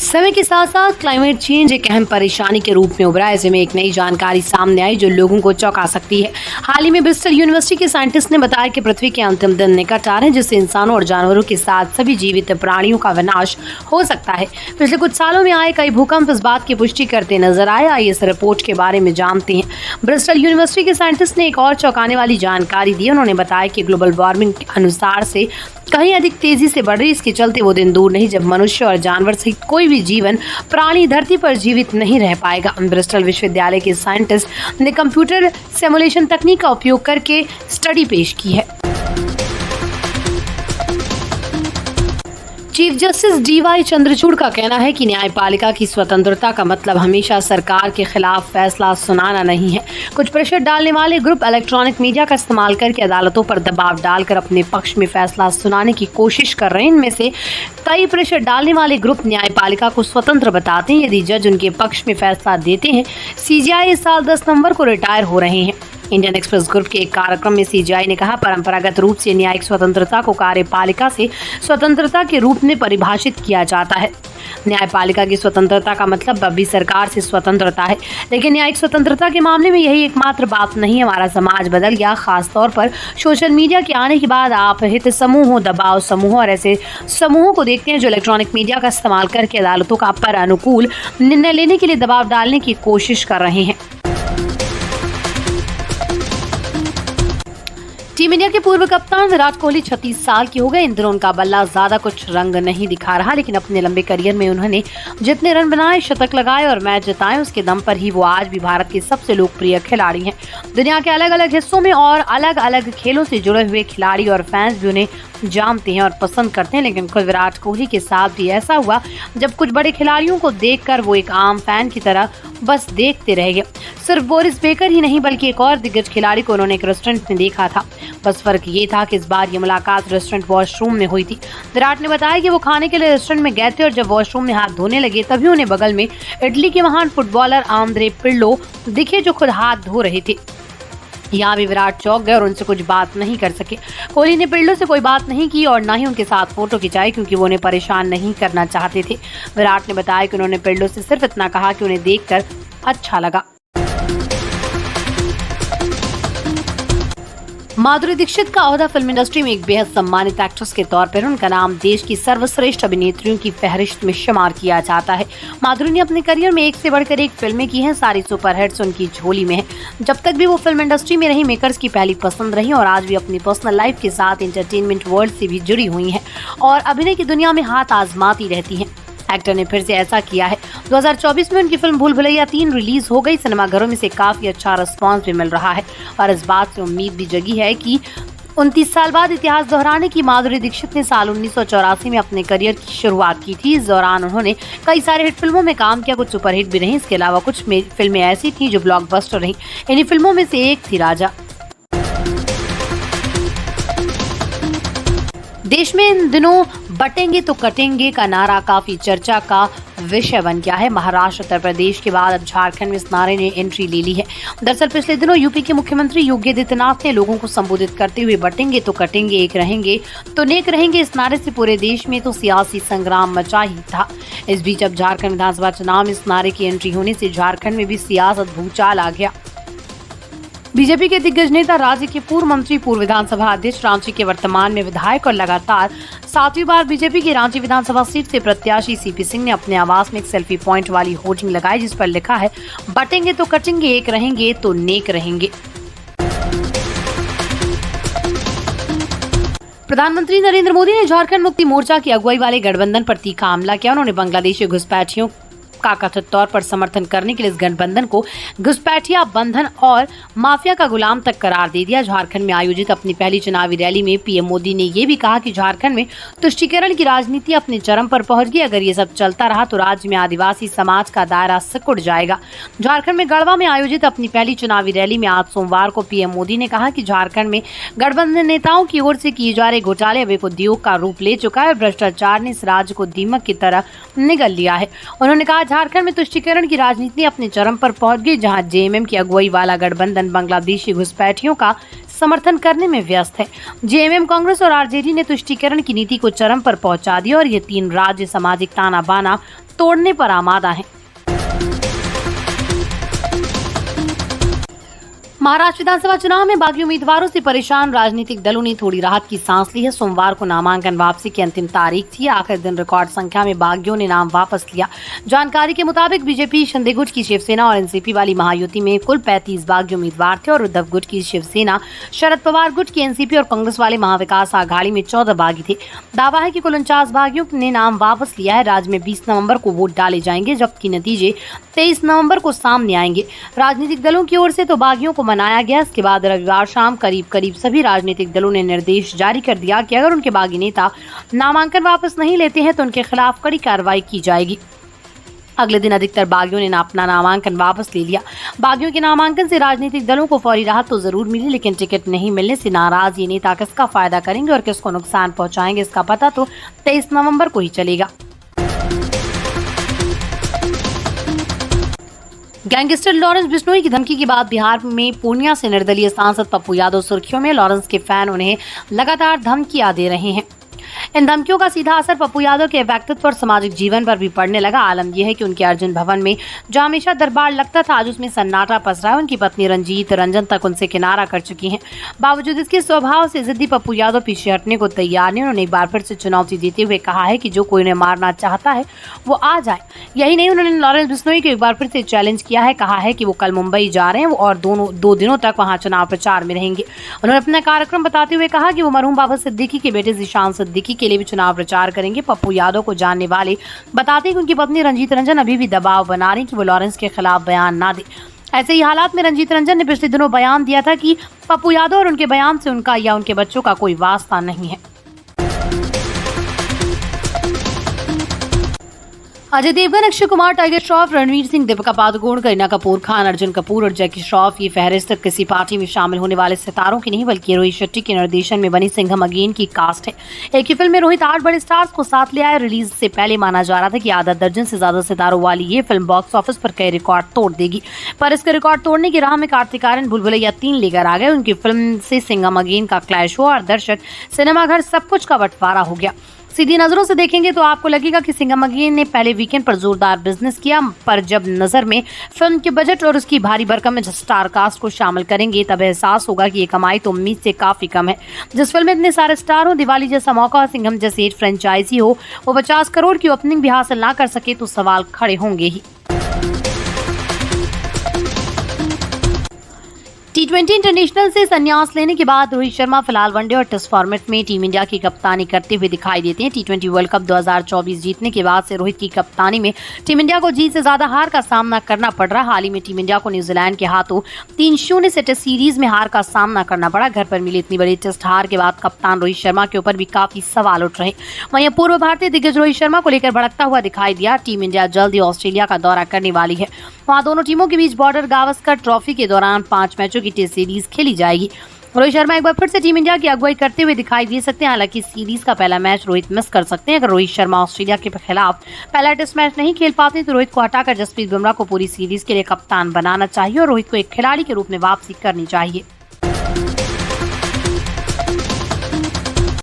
समय के साथ साथ क्लाइमेट चेंज एक अहम परेशानी के रूप में उभरा है। ऐसे में एक नई जानकारी सामने आई जो लोगों को चौंका सकती है। हाल ही में ब्रिस्टल यूनिवर्सिटी के साइंटिस्ट ने बताया कि पृथ्वी के अंतिम दिन निकट आ रहे हैं, जिससे इंसानों और जानवरों के साथ सभी जीवित प्राणियों का विनाश हो सकता है। पिछले कुछ सालों में आए कई भूकंप इस बात की पुष्टि करते नजर आए। आइए इस रिपोर्ट के बारे में जानते हैं। ब्रिस्टल यूनिवर्सिटी के साइंटिस्ट ने एक और चौंकाने वाली जानकारी दी। उन्होंने बताया कि ग्लोबल वार्मिंग के अनुसार से कहीं अधिक तेजी से बढ़ रही, इसके चलते वो दिन दूर नहीं जब मनुष्य और जानवर सहित कोई भी जीवन प्राणी धरती पर जीवित नहीं रह पाएगा। ब्रिस्टल विश्वविद्यालय के साइंटिस्ट ने कंप्यूटर सिमुलेशन तकनीक का उपयोग करके स्टडी पेश की है। चीफ जस्टिस डीवाई चंद्रचूड़ का कहना है कि न्यायपालिका की स्वतंत्रता का मतलब हमेशा सरकार के खिलाफ फैसला सुनाना नहीं है। कुछ प्रेशर डालने वाले ग्रुप इलेक्ट्रॉनिक मीडिया का इस्तेमाल करके अदालतों पर दबाव डालकर अपने पक्ष में फैसला सुनाने की कोशिश कर रहे हैं। इनमें से कई प्रेशर डालने वाले ग्रुप न्यायपालिका को स्वतंत्र बताते हैं यदि जज उनके पक्ष में फैसला देते हैं। सीजीआई इस साल 10 नवंबर को रिटायर हो रहे हैं। इंडियन एक्सप्रेस ग्रुप के एक कार्यक्रम में सीजीआई ने कहा, परंपरागत रूप से न्यायिक स्वतंत्रता को कार्यपालिका से स्वतंत्रता के रूप में परिभाषित किया जाता है। न्यायपालिका की स्वतंत्रता का मतलब अब भी सरकार से स्वतंत्रता है, लेकिन न्यायिक स्वतंत्रता के मामले में यही एकमात्र बात नहीं है। हमारा समाज बदल गया, खासतौर पर सोशल मीडिया के आने के बाद। आप हित समूहों, दबाव समूहों और ऐसे समूहों को देखते हैं जो इलेक्ट्रॉनिक मीडिया का इस्तेमाल करके अदालतों का पर अनुकूल निर्णय लेने के लिए दबाव डालने की कोशिश कर रहे हैं। टीम इंडिया के पूर्व कप्तान विराट कोहली 36 साल के हो गए। इन दिनों उनका बल्ला ज्यादा कुछ रंग नहीं दिखा रहा, लेकिन अपने लंबे करियर में उन्होंने जितने रन बनाए, शतक लगाए और मैच जिताए, उसके दम पर ही वो आज भी भारत के सबसे लोकप्रिय खिलाड़ी हैं। दुनिया के अलग अलग हिस्सों में और अलग अलग खेलों से जुड़े हुए खिलाड़ी और फैंस भी उन्हें जानते हैं और पसंद करते हैं, लेकिन खुद विराट कोहली के साथ भी ऐसा हुआ जब कुछ बड़े खिलाड़ियों को देखकर वो एक आम फैन की तरह बस देखते रह गए। सिर्फ बोरिस बेकर ही नहीं बल्कि एक और दिग्गज खिलाड़ी को उन्होंने एक रेस्टोरेंट में देखा था। बस फर्क ये था कि इस बार ये मुलाकात रेस्टोरेंट वॉशरूम में हुई थी। विराट ने बताया कि वो खाने के लिए रेस्टोरेंट में गए थे और जब वॉशरूम में हाथ धोने लगे तभी उन्हें बगल में इटली के महान फुटबॉलर आंद्रे पिर्लो दिखे जो खुद हाथ धो रहे थे। यहाँ भी विराट चौंक गए और उनसे कुछ बात नहीं कर सके। कोहली ने पिर्लो से कोई बात नहीं की और ना ही उनके साथ फोटो खिंचाई, क्योंकि वो उन्हें परेशान नहीं करना चाहते थे। विराट ने बताया कि उन्होंने पिर्लो से सिर्फ इतना कहा कि उन्हें देखकर अच्छा लगा। माधुरी दीक्षित का ओहदा फिल्म इंडस्ट्री में एक बेहद सम्मानित एक्ट्रेस के तौर पर उनका नाम देश की सर्वश्रेष्ठ अभिनेत्रियों की फहरिस्त में शुमार किया जाता है। माधुरी ने अपने करियर में एक से बढ़कर एक फिल्में की हैं, सारी सुपरहिट्स उनकी झोली में है। जब तक भी वो फिल्म इंडस्ट्री में रही, मेकर्स की पहली पसंद रही और आज भी अपनी पर्सनल लाइफ के साथ एंटरटेनमेंट वर्ल्ड से भी जुड़ी हुई हैं और अभिनय की दुनिया में हाथ आजमाती रहती हैं। एक्टर ने फिर से ऐसा किया है। 2024 में उनकी फिल्म भूल भुलैया 3 रिलीज हो गई। सिनेमाघरों में से काफी अच्छा रिस्पांस भी मिल रहा है और इस बात से उम्मीद भी जगी है कि 29 साल बाद इतिहास दोहराने की माधुरी दीक्षित ने साल 1984 में अपने करियर की शुरुआत की थी। इस दौरान उन्होंने कई सारे हिट फिल्मों में काम किया, कुछ सुपरहिट भी रही। इसके अलावा कुछ फिल्में ऐसी थी जो ब्लॉकबस्टर रही। इन्हीं फिल्मों में से एक थी राजा। देश में इन दिनों बटेंगे तो कटेंगे का नारा काफी चर्चा का विषय बन गया है। महाराष्ट्र, उत्तर प्रदेश के बाद अब झारखंड में इस नारे ने एंट्री ले ली है। दरअसल पिछले दिनों यूपी के मुख्यमंत्री योगी आदित्यनाथ ने लोगों को संबोधित करते हुए बटेंगे तो कटेंगे, एक रहेंगे तो नेक रहेंगे इस नारे से पूरे देश में तो सियासी संग्राम मचा ही था। इस बीच अब झारखंड विधानसभा चुनाव में इस नारे की एंट्री होने से झारखंड में भी सियासत भूचाल आ गया। बीजेपी के दिग्गज नेता, राज्य के पूर्व मंत्री, पूर्व विधानसभा अध्यक्ष, रांची के वर्तमान में विधायक और लगातार 7वीं बार बीजेपी की रांची विधानसभा सीट से प्रत्याशी सीपी सिंह ने अपने आवास में एक सेल्फी पॉइंट वाली होर्डिंग लगाई जिस पर लिखा है, बटेंगे तो कटेंगे, एक रहेंगे तो नेक रहेंगे। प्रधानमंत्री नरेंद्र मोदी ने झारखंड मुक्ति मोर्चा की अगुवाई वाले गठबंधन पर तीखा हमला किया। उन्होंने बांग्लादेशी घुसपैठियों का कथित तौर पर समर्थन करने के लिए इस गठबंधन को घुसपैठिया, बंधन और माफिया का गुलाम तक करार दे दिया। झारखंड में आयोजित अपनी पहली चुनावी रैली में पीएम मोदी ने ये भी कहा कि झारखंड में तुष्टीकरण की राजनीति अपने चरम पर पहुंच गई। अगर ये सब चलता रहा तो राज्य में आदिवासी समाज का दायरा सिकुड़ जाएगा। झारखंड में गढ़वा में आयोजित अपनी पहली चुनावी रैली में आज सोमवार को पीएम मोदी ने कहा कि झारखंड में गठबंधन नेताओं की ओर से किए जा रहे घोटाले अब एक उद्योग का रूप ले चुका है और भ्रष्टाचार ने इस राज्य को दीमक की तरह निगल लिया है। उन्होंने कहा, झारखंड में तुष्टीकरण की राजनीति अपने चरम पर पहुंच गई, जहां जेएमएम की अगुवाई वाला गठबंधन बांग्लादेशी घुसपैठियों का समर्थन करने में व्यस्त है। जेएमएम, कांग्रेस और आरजेडी ने तुष्टीकरण की नीति को चरम पर पहुंचा दिया और ये तीन राज्य सामाजिक ताना बाना तोड़ने पर आमादा हैं। महाराष्ट्र विधानसभा चुनाव में बागी उम्मीदवारों से परेशान राजनीतिक दलों ने थोड़ी राहत की सांस ली है। सोमवार को नामांकन वापसी की अंतिम तारीख थी। आखिरी दिन रिकॉर्ड संख्या में बागियों ने नाम वापस लिया। जानकारी के मुताबिक बीजेपी, शिंदे गुट की शिवसेना और एनसीपी वाली महायुति में कुल 35 बागी उम्मीदवार थे और उद्धव गुट की शिवसेना, शरद पवार गुट की एनसीपी और कांग्रेस वाले महाविकास आघाड़ी में 14 बागी थे। दावा है कि कुल 49 बागियों ने नाम वापस लिया है। राज्य में 20 नवंबर को वोट डाले जाएंगे, जबकि नतीजे 23 नवंबर को सामने आएंगे। राजनीतिक दलों की ओर से तो बागियों को मनाया गया। इसके बाद रविवार शाम करीब सभी राजनीतिक दलों ने निर्देश जारी कर दिया कि अगर उनके बागी नेता नामांकन वापस नहीं लेते हैं तो उनके खिलाफ कड़ी कार्रवाई की जाएगी। अगले दिन अधिकतर बागियों ने अपना नामांकन वापस ले लिया। बागियों के नामांकन से राजनीतिक दलों को फौरी राहत तो जरूर मिली, लेकिन टिकट नहीं मिलने से नाराज ये नेता किसका फायदा करेंगे और किसको नुकसान पहुंचाएंगे, इसका पता तो 23 नवंबर को ही चलेगा। गैंगस्टर लॉरेंस बिश्नोई की धमकी के बाद बिहार में पूर्णिया से निर्दलीय सांसद पप्पू यादव सुर्खियों में। लॉरेंस के फैन उन्हें लगातार धमकियां दे रहे हैं। इन धमकियों का सीधा असर पप्पू यादव के व्यक्तित्व और सामाजिक जीवन पर भी पड़ने लगा। आलम यह है कि उनके अर्जुन भवन में जहां हमेशा दरबार लगता था, आज उसमें सन्नाटा पसरा है। उनकी पत्नी रंजीत रंजन तक उनसे किनारा कर चुकी हैं। बावजूद इसके स्वभाव से जिद्दी पप्पू यादव पीछे हटने को तैयार नहीं। उन्होंने एक बार फिर से चुनौती देते हुए कहा है कि जो कोई उन्हें मारना चाहता है वो आ जाए। यही नहीं, उन्होंने लॉरेंस बिश्नोई को एक बार फिर से चैलेंज किया है। कहा है कि वो कल मुंबई जा रहे हैं और दो दिनों तक वहां चुनाव प्रचार में रहेंगे। उन्होंने अपना कार्यक्रम बताते हुए कहा कि वो मरहूम बाबा सिद्दीकी के बेटे ज़ीशान सिद्दीकी के लिए भी चुनाव प्रचार करेंगे। पप्पू यादव को जानने वाले बताते हैं कि उनकी पत्नी रंजीत रंजन अभी भी दबाव बना रही कि वो लॉरेंस के खिलाफ बयान ना दे। ऐसे ही हालात में रंजीत रंजन ने पिछले दिनों बयान दिया था कि पप्पू यादव और उनके बयान से उनका या उनके बच्चों का कोई वास्ता नहीं है। अजय देवगन, अक्षय कुमार, टाइगर श्रॉफ, रणवीर सिंह, दीपिका पादुकोण, करीना कपूर खान, अर्जुन कपूर और जैकी श्रॉफ ये फहरिस्त किसी पार्टी में शामिल होने वाले सितारों की नहीं, बल्कि रोहित शेट्टी के निर्देशन में बनी सिंघम अगेन की कास्ट है। एक ही फिल्म में रोहित 8 बड़े स्टार्स को साथ ले आए। रिलीज से पहले माना जा रहा था कि आधा दर्जन से ज्यादा सितारों वाली ये फिल्म बॉक्स ऑफिस पर कई रिकॉर्ड तोड़ देगी, पर इसके रिकॉर्ड तोड़ने की राह में कार्तिक आर्यन भूल-भुलैया 3 लेकर आ गए। उनकी फिल्म से सिंघम अगेन का क्लैश हुआ और दर्शक, सिनेमाघर, सब कुछ का बंटवारा हो गया। सीधी नजरों से देखेंगे तो आपको लगेगा कि सिंघम अगेन ने पहले वीकेंड पर जोरदार बिजनेस किया, पर जब नजर में फिल्म के बजट और उसकी भारी भरकम स्टार कास्ट को शामिल करेंगे तब एहसास होगा कि ये कमाई तो उम्मीद से काफी कम है। जिस फिल्म में इतने सारे स्टार हो, दिवाली जैसा मौका, सिंघम जैसी एक फ्रेंचाइजी हो, वो 50 करोड़ की ओपनिंग भी हासिल ना कर सके तो सवाल खड़े होंगे ही। T20 इंटरनेशनल से संन्यास लेने के बाद रोहित शर्मा फिलहाल वनडे और टेस्ट फॉर्मेट में टीम इंडिया की कप्तानी करते हुए दिखाई देते हैं। T20 वर्ल्ड कप 2024 जीतने के बाद से रोहित की कप्तानी में टीम इंडिया को जीत से ज्यादा हार का सामना करना पड़ रहा। हाल ही में टीम इंडिया को न्यूजीलैंड के हाथों 3-0 से टेस्ट सीरीज में हार का सामना करना पड़ा। घर पर मिली इतनी बड़ी टेस्ट हार के बाद कप्तान रोहित शर्मा के ऊपर भी काफी सवाल उठ रहे। वहीं पूर्व भारतीय दिग्गज रोहित शर्मा को लेकर भड़कता हुआ दिखाई दिया। टीम इंडिया जल्द ही ऑस्ट्रेलिया का दौरा करने वाली है। वहां दोनों टीमों के बीच बॉर्डर गावस्कर ट्रॉफी के दौरान 5 मैचों की टेस्ट सीरीज खेली जाएगी। रोहित शर्मा एक बार फिर से टीम इंडिया की अगुवाई करते हुए दिखाई दे सकते हैं। हालांकि सीरीज का पहला मैच रोहित मिस कर सकते हैं। अगर रोहित शर्मा ऑस्ट्रेलिया के खिलाफ पहला टेस्ट मैच नहीं खेल पाते तो रोहित को हटाकर जसप्रीत बुमराह को पूरी सीरीज के लिए कप्तान बनाना चाहिए और रोहित को एक खिलाड़ी के रूप में वापसी करनी चाहिए।